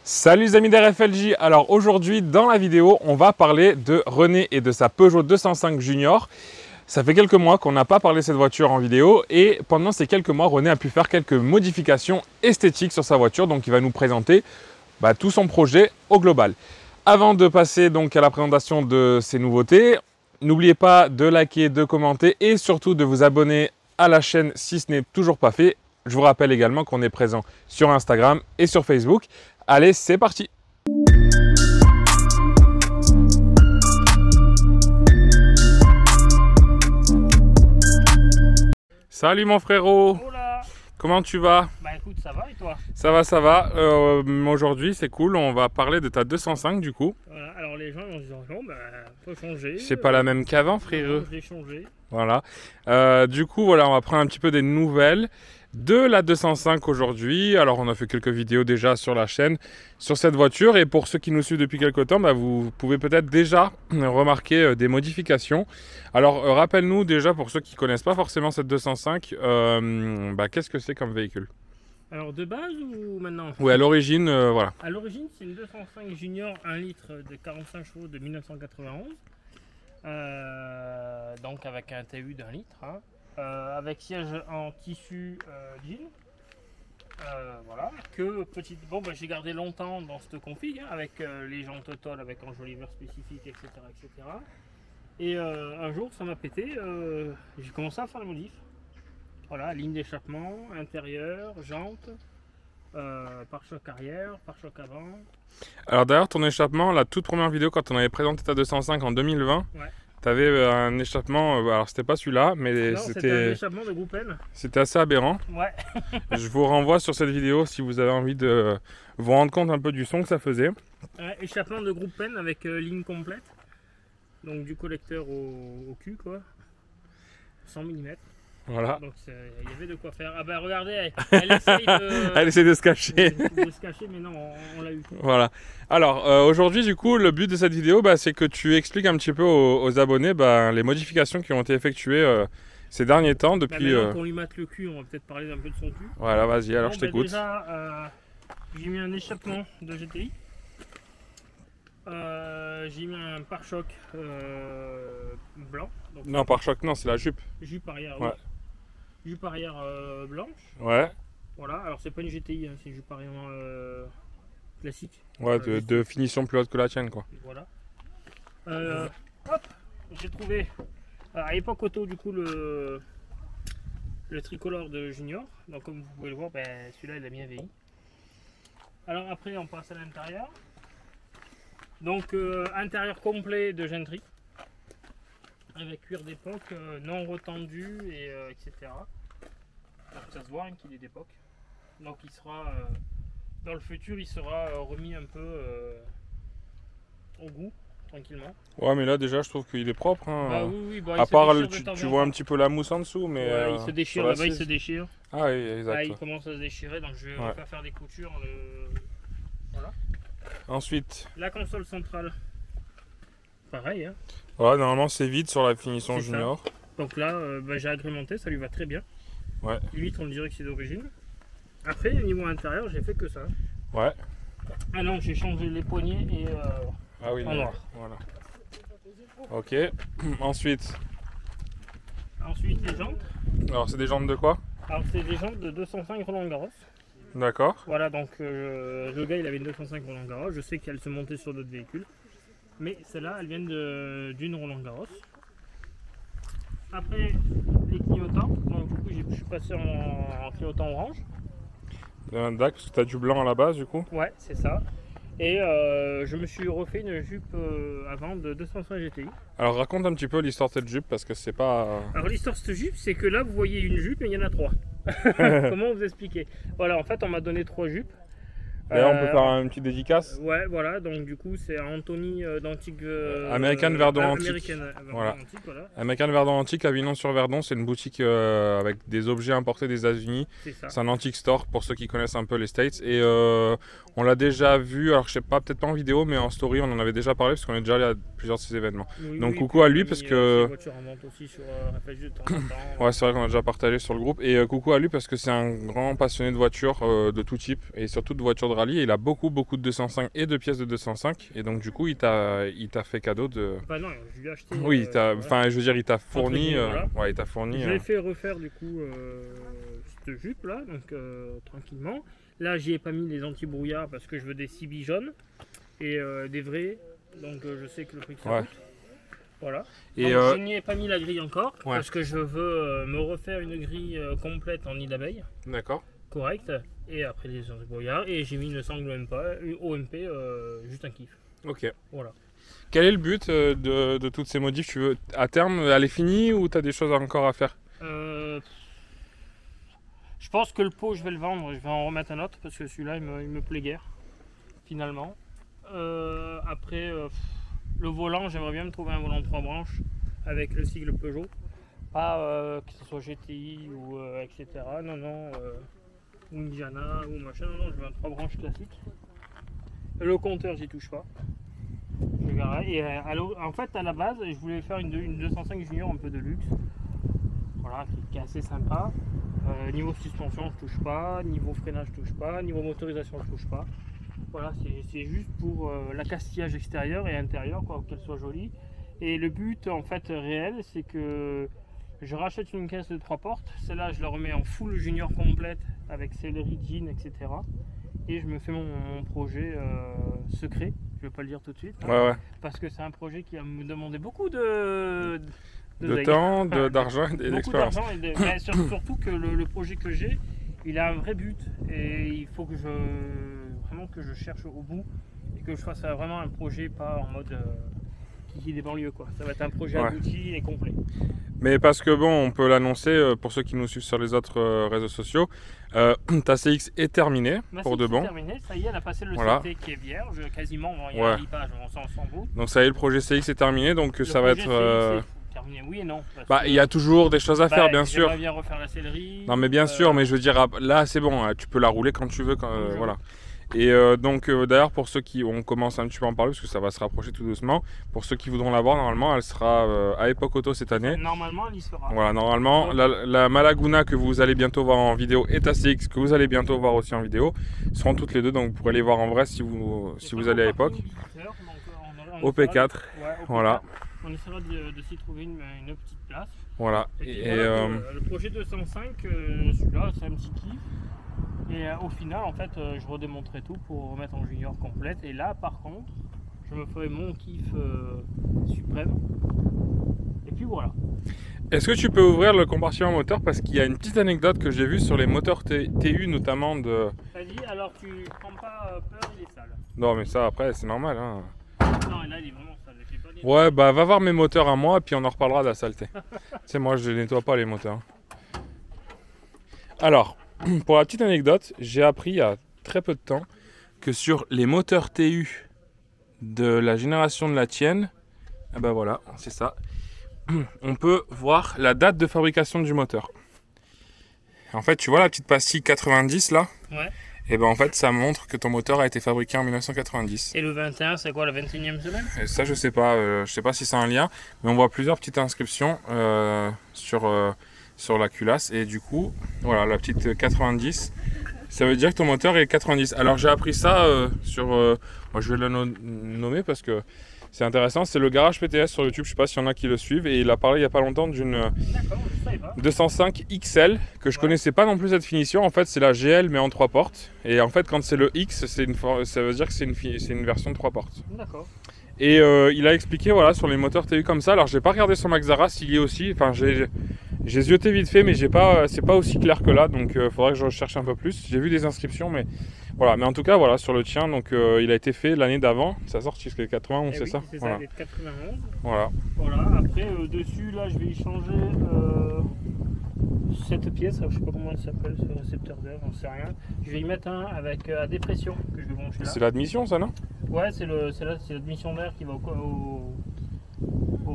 Salut les amis d'RFLJ. Alors aujourd'hui dans la vidéo on va parler de René et de sa Peugeot 205 Junior. Ça fait quelques mois qu'on n'a pas parlé de cette voiture en vidéo et pendant ces quelques mois René a pu faire quelques modifications esthétiques sur sa voiture, donc il va nous présenter tout son projet au global. Avant de passer donc à la présentation de ces nouveautés, n'oubliez pas de liker, de commenter et surtout de vous abonner à la chaîne si ce n'est toujours pas fait. Je vous rappelle également qu'on est présent sur Instagram et sur Facebook. Allez, c'est parti! Salut mon frérot! Hola. Comment tu vas? Bah écoute, ça va et toi? Ça va, ça va. Aujourd'hui, c'est cool, on va parler de ta 205 du coup. Voilà, alors les gens vont se dire, non, bah faut changer. C'est pas la même qu'avant, frérot. Je l'ai changé. Voilà. Du coup, voilà, on va prendre un petit peu des nouvelles de la 205 aujourd'hui. Alors, on a fait quelques vidéos déjà sur la chaîne sur cette voiture. Et pour ceux qui nous suivent depuis quelques temps, vous pouvez peut-être déjà remarquer des modifications. Alors, rappelle-nous déjà, pour ceux qui ne connaissent pas forcément cette 205, qu'est-ce que c'est comme véhicule? Alors de base ou maintenant? Oui, à l'origine, voilà. À l'origine, c'est une 205 Junior 1 litre de 45 chevaux de 1991. Donc avec un TU d'1 litre. Avec siège en tissu jean. Voilà, j'ai gardé longtemps dans cette config avec les jantes tôle avec enjoliveur spécifique, etc. etc. Et un jour ça m'a pété, j'ai commencé à faire les modifs. Voilà, ligne d'échappement, intérieur, jantes, pare-choc arrière, pare-choc avant. Alors d'ailleurs, ton échappement, la toute première vidéo quand on avait présenté ta 205 en 2020, ouais. Tu avais un échappement, alors c'était pas celui-là, mais c'était un échappement de groupe N. C'était assez aberrant. Ouais. Je vous renvoie sur cette vidéo si vous avez envie de vous rendre compte un peu du son que ça faisait. Ouais, échappement de groupe N avec ligne complète. Donc du collecteur au cul quoi. 100 mm. Voilà. Donc il y avait de quoi faire. Ah bah regardez, elle essaye de... elle essaie de se cacher. De se cacher, mais non, on l'a eu. Voilà. Alors aujourd'hui du coup, le but de cette vidéo, c'est que tu expliques un petit peu aux abonnés les modifications qui ont été effectuées ces derniers temps depuis... Maintenant qu'on lui mate le cul, on va peut-être parler un peu de son cul. Voilà, vas-y, alors je t'écoute. Déjà, j'ai mis un échappement de GTI. J'ai mis un pare-choc blanc. Donc, non, pare-choc non, c'est la jupe. Jupe arrière, ouais. Oui. Jupe arrière blanche. Ouais. Voilà, alors c'est pas une GTI, c'est une jupe arrière classique. Ouais, de finition plus haute que la tienne quoi. Voilà. Hop, j'ai trouvé à l'époque auto du coup le tricolore de Junior. Donc comme vous pouvez le voir, celui-là il a bien vieilli. Alors après on passe à l'intérieur. Donc intérieur complet de Gentry avec cuir d'époque non retendu et etc. Donc ça se voit qu'il est d'époque. Donc il sera dans le futur il sera remis un peu au goût tranquillement. Ouais, mais là déjà je trouve qu'il est propre. Hein. Oui, à part tu vois un petit peu la mousse en dessous, mais ouais, il se déchire, là-bas il se déchire. Ah oui, exact. Là, il commence à se déchirer, donc je vais faire des coutures. Voilà. Ensuite, la console centrale, pareil. Hein. Ouais, normalement c'est vide sur la finition Junior. Ça. Donc là, j'ai agrémenté, ça lui va très bien. Ouais. Limite, on dirait que c'est d'origine. Après, au niveau intérieur, j'ai fait que ça. Ouais. Ah non, j'ai changé les poignées et ah oui, en noir. Voilà. Ok. Ensuite, les jantes. Alors, c'est des jantes de quoi? Alors, c'est des jantes de 205 Roland Garros. D'accord. Voilà, donc le gars il avait une 205 Roland Garros. Je sais qu'elle se montait sur d'autres véhicules. Mais celle-là, elle vient d'une Roland Garros. Après, les clignotants. Donc, du coup, je suis passé en clignotant orange. D'accord, parce que tu as du blanc à la base, du coup. Ouais, c'est ça. Et je me suis refait une jupe avant de 205 GTI. Alors, raconte un petit peu l'histoire de cette jupe, parce que c'est pas... Alors, l'histoire de cette jupe, c'est que là, vous voyez une jupe et il y en a 3. Comment vous expliquer? Voilà, en fait, on m'a donné 3 jupes. D'ailleurs, on peut faire une petite dédicace. Ouais, voilà, donc du coup, c'est Anthony d'Antique. American Verdon Antique. American voilà. Antique, voilà. American Verdon Antique à Vinon-sur-Verdon, c'est une boutique avec des objets importés des États-Unis. C'est un antique store pour ceux qui connaissent un peu les States. Et on l'a déjà vu, alors je sais pas, peut-être pas en vidéo, mais en story, on en avait déjà parlé parce qu'on est déjà allé à plusieurs de ces événements. Oui, donc coucou à lui parce que. Aussi sur de temps en temps. Ouais, c'est vrai qu'on a déjà partagé sur le groupe. Et coucou à lui parce que c'est un grand passionné de voitures de tout type et surtout de voitures de rallye et il a beaucoup de 205 et de pièces de 205 et donc du coup il t'a fait cadeau de... Bah non, je lui ai acheté... Oui, enfin je veux dire il t'a fourni... voilà. Ouais, il t'a fourni... Je l'ai fait refaire du coup cette jupe là, donc tranquillement. Là j'y ai pas mis les anti-brouillards parce que je veux des CB jaunes et des vrais, donc je sais que le prix que ça coûte. Voilà. Et je n'y ai pas mis la grille encore parce que je veux me refaire une grille complète en nid d'abeille. D'accord. Correct. Et après les anti-brouillards et j'ai mis une sangle OMP, juste un kiff. Ok. Voilà. Quel est le but de toutes ces modifs? Tu veux à terme elle est finie ou tu as des choses encore à faire? Je pense que le pot je vais le vendre, je vais en remettre un autre parce que celui-là il me plaît guère finalement. Après le volant, j'aimerais bien me trouver un volant 3 branches avec le sigle Peugeot, pas que ce soit GTI ou etc. Non, ou Indiana ou machin, non, je veux un 3 branches classique. Le compteur j'y touche pas. Je verrai. Et en fait à la base je voulais faire une 205 Junior un peu de luxe. Voilà, qui est assez sympa. Niveau suspension je touche pas, niveau freinage je touche pas, niveau motorisation je touche pas. Voilà, c'est juste pour l'accastillage extérieur et intérieur, quoi, qu'elle soit jolie. Et le but en fait réel, c'est que je rachète une caisse de 3 portes. Celle-là, je la remets en full Junior complète avec céleri, jean, etc. Et je me fais mon projet secret. Je ne vais pas le dire tout de suite. Ouais. Parce que c'est un projet qui va me demander beaucoup de temps, d'argent et d'expérience. Mais surtout que le projet que j'ai, il a un vrai but et il faut que je cherche au bout et que je fasse vraiment un projet pas en mode kiki des banlieues quoi. Ça va être un projet abouti et complet. Mais parce que bon, on peut l'annoncer pour ceux qui nous suivent sur les autres réseaux sociaux, ta CX est terminée pour de bon. Terminée, ça y est, elle a passé le CT qui est vierge, quasiment, il y a un ripage, on s'en fout. Donc ça y est, le projet CX est terminé, donc ça va être... Terminé, oui et non. Il y a toujours des choses à faire, bien sûr. J'aimerais bien refaire la céleri. Non mais bien sûr, mais je veux dire, là c'est bon, tu peux la rouler quand tu veux, voilà. Et donc d'ailleurs pour ceux qui, on commence un petit peu à en parler parce que ça va se rapprocher tout doucement. Pour ceux qui voudront la voir, normalement elle sera à Epoch Auto cette année. Normalement elle y sera. Voilà, normalement la Malaguna que vous allez bientôt voir en vidéo et ta CX que vous allez bientôt voir aussi en vidéo seront toutes les deux, donc vous pourrez les voir en vrai si vous allez à Epoch. Au P4, voilà. On essaiera de s'y trouver une petite place. Voilà. Le projet 205, celui-là c'est un petit kiff. Et au final, en fait, je redémonterai tout pour remettre en Junior complète. Et là, par contre, je me ferai mon kiff suprême. Et puis voilà. Est-ce que tu peux ouvrir le compartiment moteur? Parce qu'il y a une petite anecdote que j'ai vue sur les moteurs TU, notamment de... Vas-y, alors tu prends pas peur, il est sale. Non, mais ça, après, c'est normal. Hein. Non, là, il est vraiment sale. Ouais, bah va voir mes moteurs à moi, et puis on en reparlera de la saleté. C'est moi, je nettoie pas les moteurs. Alors... Pour la petite anecdote, j'ai appris il y a très peu de temps que sur les moteurs TU de la génération de la tienne, ben voilà, c'est ça, on peut voir la date de fabrication du moteur. En fait, tu vois la petite pastille 90 là? Ouais. Et ben en fait, ça montre que ton moteur a été fabriqué en 1990. Et le 21, c'est quoi, la 21e semaine? Et ça, je sais pas si c'est un lien, mais on voit plusieurs petites inscriptions sur la culasse et du coup voilà la petite 90, ça veut dire que ton moteur est 90. Alors j'ai appris ça moi je vais le nommer parce que c'est intéressant, c'est le Garage PTS sur YouTube, je sais pas s'il y en a qui le suivent, et il a parlé il y a pas longtemps d'une 205 XL que je connaissais pas non plus cette finition. En fait c'est la GL mais en 3 portes, et en fait quand c'est le X ça veut dire que c'est une version de 3 portes. D'accord. Et il a expliqué voilà sur les moteurs TU comme ça. Alors j'ai pas regardé sur Maxara s'il y est aussi, enfin j'ai zioté vite fait, mais c'est pas aussi clair que là, donc faudrait que je recherche un peu plus. J'ai vu des inscriptions, mais voilà. Mais en tout cas, voilà, sur le tien, donc il a été fait l'année d'avant. Ça sort jusqu'à 91, c'est ça? C'est voilà. Ça, 91. Voilà. Voilà. Après, dessus, là, je vais y changer cette pièce. Je sais pas comment elle s'appelle, ce récepteur d'air, j'en sais rien. Je vais y mettre un avec à dépression que je vais brancher là. C'est l'admission, ça, non? Ouais, c'est l'admission d'air qui va au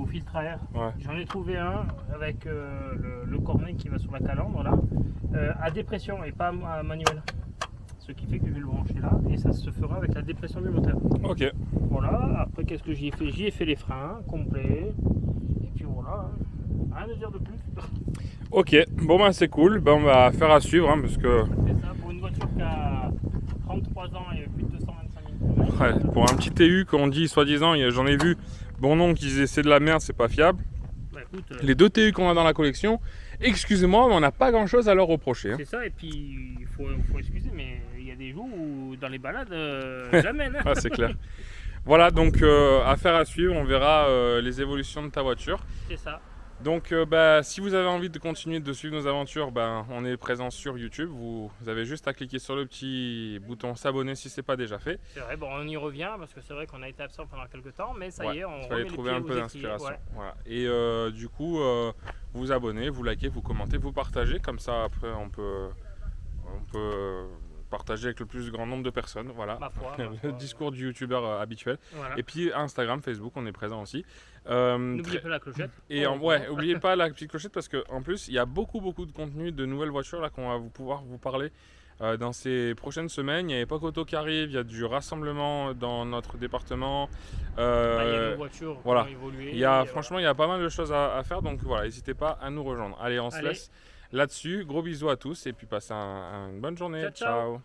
filtre à air. Ouais. J'en ai trouvé un avec le cornet qui va sur la calandre là, à dépression et pas à manuel. Ce qui fait que je vais le brancher là et ça se fera avec la dépression du moteur. Ok. Voilà, après qu'est-ce que j'y ai fait? J'y ai fait les freins complets. Et puis voilà, rien à dire de plus. Ok, bon ben c'est cool, ben, on va faire à suivre hein, parce que... C'est ça, pour une voiture qui a 33 ans et Ouais, pour un petit TU qu'on dit soi-disant, j'en ai vu bon nom qui disaient c'est de la merde, c'est pas fiable. Bah, écoute, Les 2 TU qu'on a dans la collection, excusez-moi, mais on n'a pas grand-chose à leur reprocher. Hein. c'est ça, et puis il faut excuser, mais il y a des jours où dans les balades, jamais. Hein. Ah, c'est clair. Voilà, donc affaire à suivre, on verra les évolutions de ta voiture. C'est ça. Donc si vous avez envie de continuer de suivre nos aventures, on est présent sur YouTube. Vous avez juste à cliquer sur le petit bouton s'abonner si ce n'est pas déjà fait. C'est vrai, bon, on y revient parce que c'est vrai qu'on a été absent pendant quelques temps, mais ça y est, on fallait trouver un peu d'inspiration. Ouais. Voilà. Et du coup, vous abonnez, vous likez, vous commentez, vous partagez. Comme ça, après, on peut partager avec le plus grand nombre de personnes. Voilà, le discours du youtubeur habituel. Voilà. Et puis Instagram, Facebook, on est présent aussi. N'oubliez pas la clochette. Et n'oubliez pas la petite clochette parce qu'en plus, il y a beaucoup de contenu de nouvelles voitures là qu'on va pouvoir vous parler dans ces prochaines semaines. Il y a Epoch Auto qui arrive, il y a du rassemblement dans notre département. Il y a nos voitures qui ont évolué. Franchement, il y a pas mal de choses à faire. Donc voilà, n'hésitez pas à nous rejoindre. Allez, on se laisse là-dessus. Gros bisous à tous et puis passez une bonne journée. Ciao.